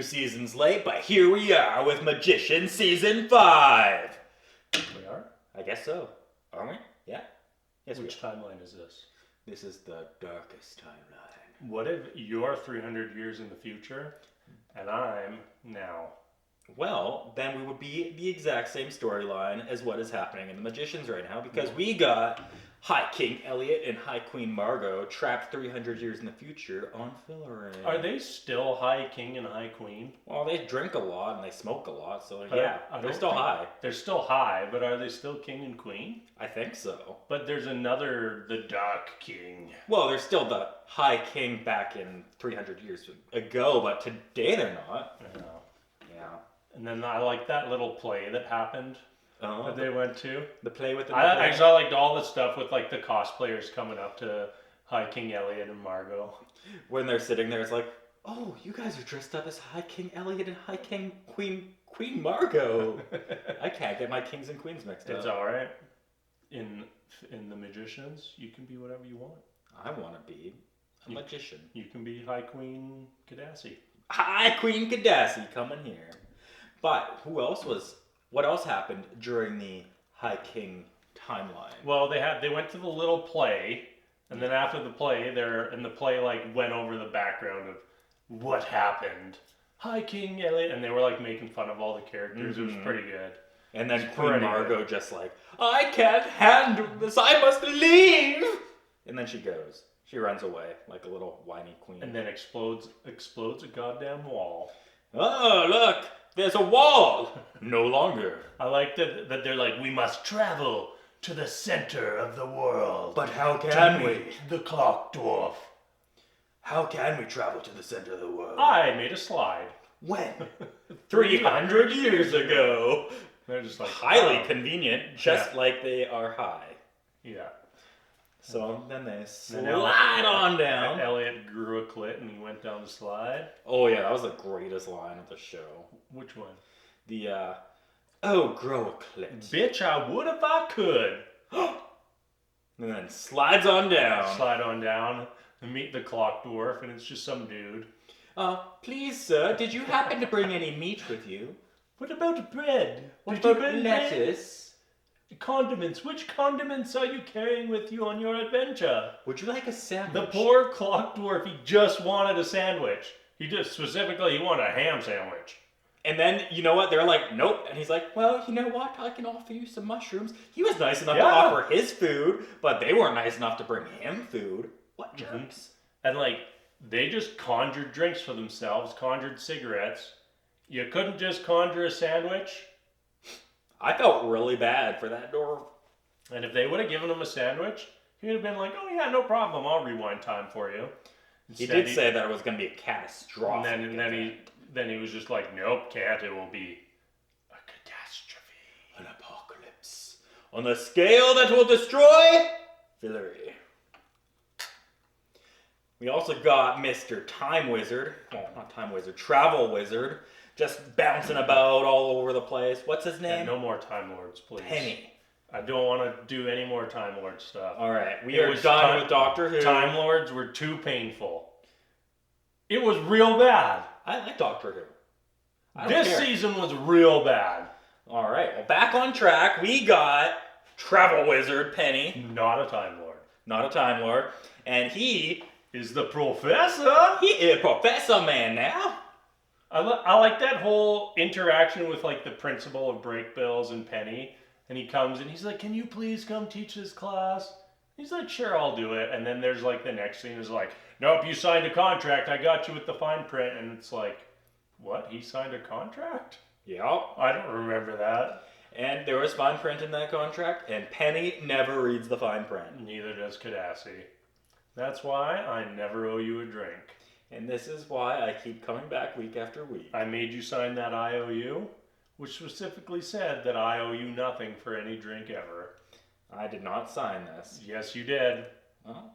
few seasons late, but here we are with Magician Season 5. We are? I guess so. Are we? Yeah. Yes, Which timeline is this? This is the darkest timeline. What if you're 300 years in the future and I'm now? Well, then we would be the exact same storyline as what is happening in the Magicians right now, because we got High King Eliot and High Queen Margo trapped 300 years in the future on Fillory. Are they still High King and High Queen? Well, they drink a lot and they smoke a lot, so But yeah, I they're don't still think- high. They're still high, but are they still King and Queen? I think so. But there's another, the Dark King. Well, they're still the High King back in 300 years ago, but today they're not. I know. Yeah. And then I like that little play that happened that they went to. The play with the... I actually liked all the stuff with like the cosplayers coming up to High King Eliot and Margo. When they're sitting there, it's like, oh, you guys are dressed up as High King Eliot and High King Queen Margo. I can't get my kings and queens mixed up. It's all right. In the Magicians, you can be whatever you want. I want to be a magician. You can be High Queen Kadasi. High Queen Kadasi coming here. But what else happened during the High King timeline? Well, they went to the little play, and then after the play, the play like went over the background of what happened. High King Eliot, and they were like making fun of all the characters. It was pretty good. And then It's Queen pretty Margo good. just like, I can't handle this, I must leave! And then she goes. She runs away like a little whiny queen. And then explodes a goddamn wall. Oh, look! There's a wall! No longer. I like that they're like, we must travel to the center of the world. But how can to we? meet the Clock Dwarf. How can we travel to the center of the world? I made a slide. When? 300 years ago. They're just like Highly oh. convenient, just like they are high. Yeah. So then they slide Then on down. Elliot grew a clit and he went down the slide. Oh yeah, that was the greatest line of the show. Which one? The, oh, grow a clit. Bitch, I would if I could. And then slides on down. Slide on down and meet the Clock Dwarf, and it's just some dude. Please, sir, did you happen to bring any meat with you? What about bread? What Did you about bring lettuce? Condiments. Which condiments are you carrying with you on your adventure? Would you like a sandwich? The poor Clock Dwarf, he just wanted a sandwich. He wanted a ham sandwich. And then, you know what? They're like, nope. And he's like, well, you know what? I can offer you some mushrooms. He was nice enough to offer his food, but they weren't nice enough to bring him food. What jerks? And like, they just conjured drinks for themselves, conjured cigarettes. You couldn't just conjure a sandwich? I felt really bad for that dwarf. And if they would have given him a sandwich, he would have been like, oh yeah, no problem, I'll rewind time for you. He did say that it was going to be a catastrophe. And then he was just like, nope, can't, it will be a catastrophe. An apocalypse. On the scale that will destroy Fillory. We also got Mr. Time Wizard. Well, not Time Wizard, Travel Wizard. Just bouncing about all over the place. What's his name? And no more Time Lords, please. Penny. I don't want to do any more Time Lord stuff. Alright, we are done with Doctor Who. Time Lords were too painful. It was real bad. I like Doctor Who. This season was real bad. Alright, well, back on track. We got Travel Wizard Penny. Not a Time Lord. Not a Time Lord. And he is the professor. He is Professor Man now. I like that whole interaction with like the principal of Breakbills and Penny. And he comes and he's like, can you please come teach this class? He's like, sure, I'll do it. And then there's like the next scene is like, nope, you signed a contract. I got you with the fine print. And it's like, what? He signed a contract? Yep. I don't remember that. And there was fine print in that contract, and Penny never reads the fine print. Neither does Kadasi. That's why I never owe you a drink. And this is why I keep coming back week after week. I made you sign that IOU, which specifically said that I owe you nothing for any drink ever. I did not sign this. Yes, you did. Well,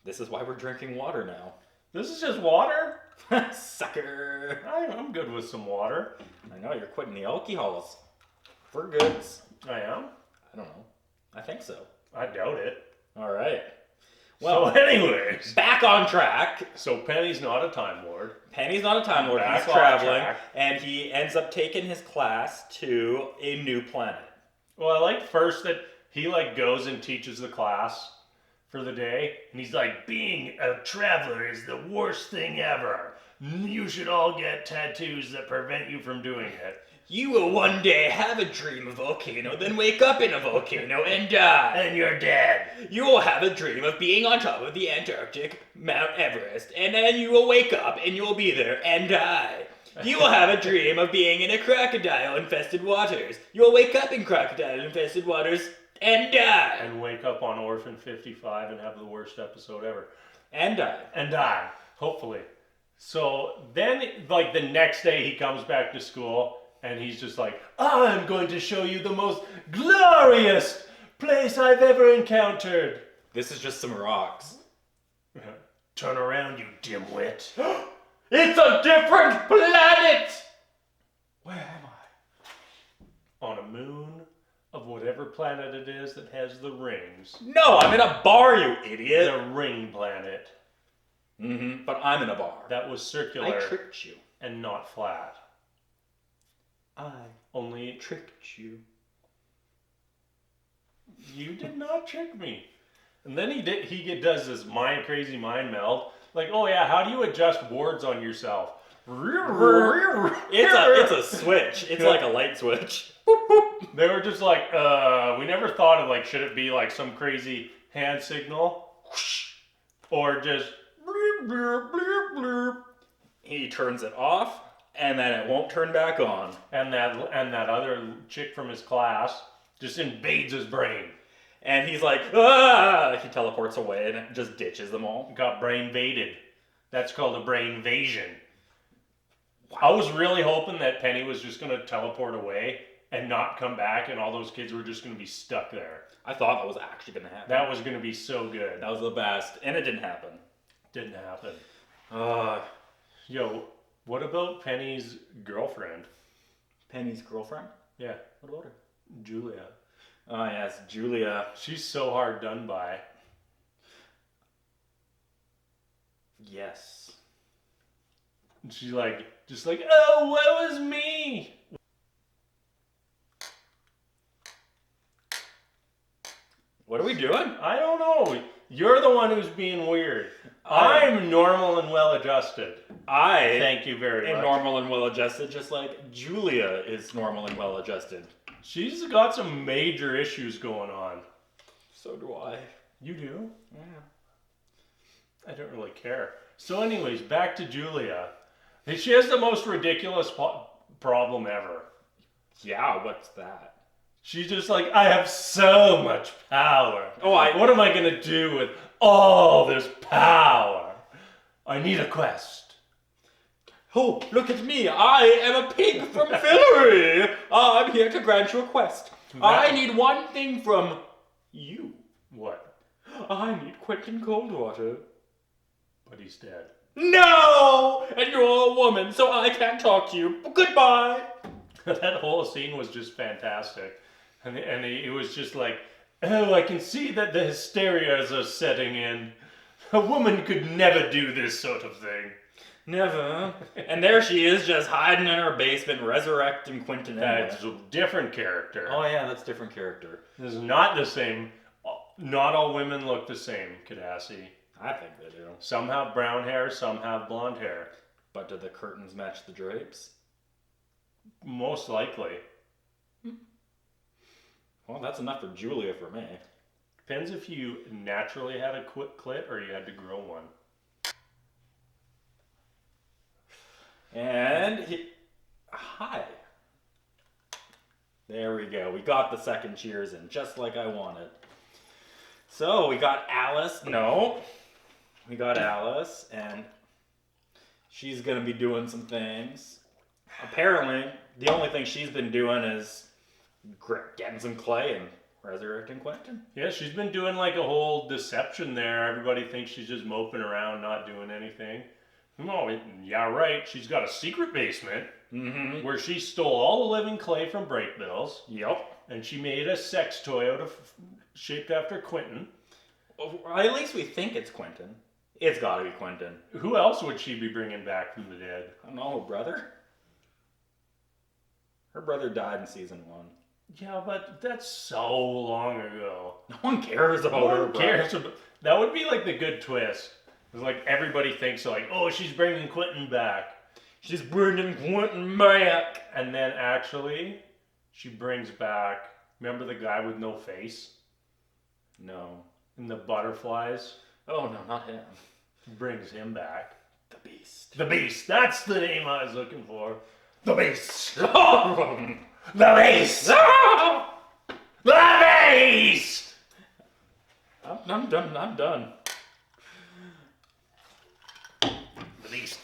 this is why we're drinking water now. This is just water? Sucker! I'm good with some water. I know, you're quitting the alcohols. For goods. I am? I don't know. I think so. I doubt it. Alright. Well, so anyways. back on track. So Penny's not a Time Lord. Penny's not a Time Lord. Back He's off traveling. track. And he ends up taking his class to a new planet. Well, I like first that he like goes and teaches the class for the day. And he's like, being a traveler is the worst thing ever. You should all get tattoos that prevent you from doing it. You will one day have a dream of a volcano, then wake up in a volcano and die. And you're dead. You will have a dream of being on top of the Antarctic Mount Everest, and then you will wake up and you will be there and die. You will have a dream of being in a crocodile-infested waters. You will wake up in crocodile-infested waters and die. And wake up on Orphan 55 and have the worst episode ever. And die. And die, hopefully. So then, like the next day he comes back to school and he's just like, I'm going to show you the most glorious place I've ever encountered. This is just some rocks. Turn around, you dimwit. It's a different planet! Where am I? On a moon of whatever planet it is that has the rings. No, I'm in a bar, you idiot. The ring planet. But I'm in a bar. That was circular. I tricked you. And not flat. I Only tricked you. You did not trick me. And then he does this crazy mind meld. Like, oh yeah, how do you adjust wards on yourself? It's a switch. It's like a light switch. They were just like, we never thought of like, should it be like some crazy hand signal? Or just He turns it off, and then it won't turn back on. and that other chick from his class just invades his brain. And he's like, ah! He teleports away and just ditches them all. Got brain invaded. That's called a brain invasion. I was really hoping that Penny was just going to teleport away and not come back, and all those kids were just going to be stuck there. I thought that was actually going to happen. That was going to be so good. That was the best, and it didn't happen. Didn't happen. Uh, Yo, what about Penny's girlfriend? Penny's girlfriend? Yeah, What about her? Julia. Oh, yes, Julia. She's so hard done by. Yes. She's like, just like, oh, what was me? What are we doing? I don't know. You're the one who's being weird. I- I'm normal and well adjusted. I Thank you very am much. normal and well-adjusted, just like Julia is normal and well-adjusted. She's got some major issues going on. So do I. You do? Yeah. I don't really care. So anyways, back to Julia. She has the most ridiculous problem ever. Yeah, what's that? She's just like, I have so much power. Oh, What am I going to do with all this power? I need a quest. Oh, look at me. I am a pig from Fillory. I'm here to grant you a quest. I need one thing from you. What? I need Quentin Coldwater. But he's dead. No! And you're a woman, so I can't talk to you. Goodbye. That whole scene was just fantastic. And he was just like, oh, I can see that the hysterias are setting in. A woman could never do this sort of thing. Never. And there she is, just hiding in her basement, resurrecting Quentin. That's a different character. Oh yeah, that's a different character. This is not the same. Not all women look the same, Kadasi. I think they do. Some have brown hair, some have blonde hair. But do the curtains match the drapes? Most likely. Well, that's enough for Julia for me. Depends if you naturally had a quick clit or you had to grow one. And hi. There we go. We got the second cheers in, just like I wanted. So we got Alice. No. We got Alice, and she's going to be doing some things. Apparently, the only thing she's been doing is getting some clay and resurrecting Quentin. Yeah, she's been doing like a whole deception there. Everybody thinks she's just moping around, not doing anything. No, yeah, right. She's got a secret basement where she stole all the living clay from Breakbills. Yep. And she made a sex toy shaped after Quentin. Or at least we think it's Quentin. It's got to be Quentin. Who else would she be bringing back from the dead? I don't know, her brother? Her brother died in season 1. Yeah, but that's so long ago. No one cares about her brother. Cares about, that would be like the good twist. It's like everybody thinks like, oh, she's bringing Quentin back. She's bringing Quentin back. And then actually, she brings back, remember the guy with no face? No. And the butterflies? Oh, no, not him. Brings him back. The Beast. The Beast. That's the name I was looking for. The Beast. The Beast. The Beast. I'm done. I'm done. The Beast.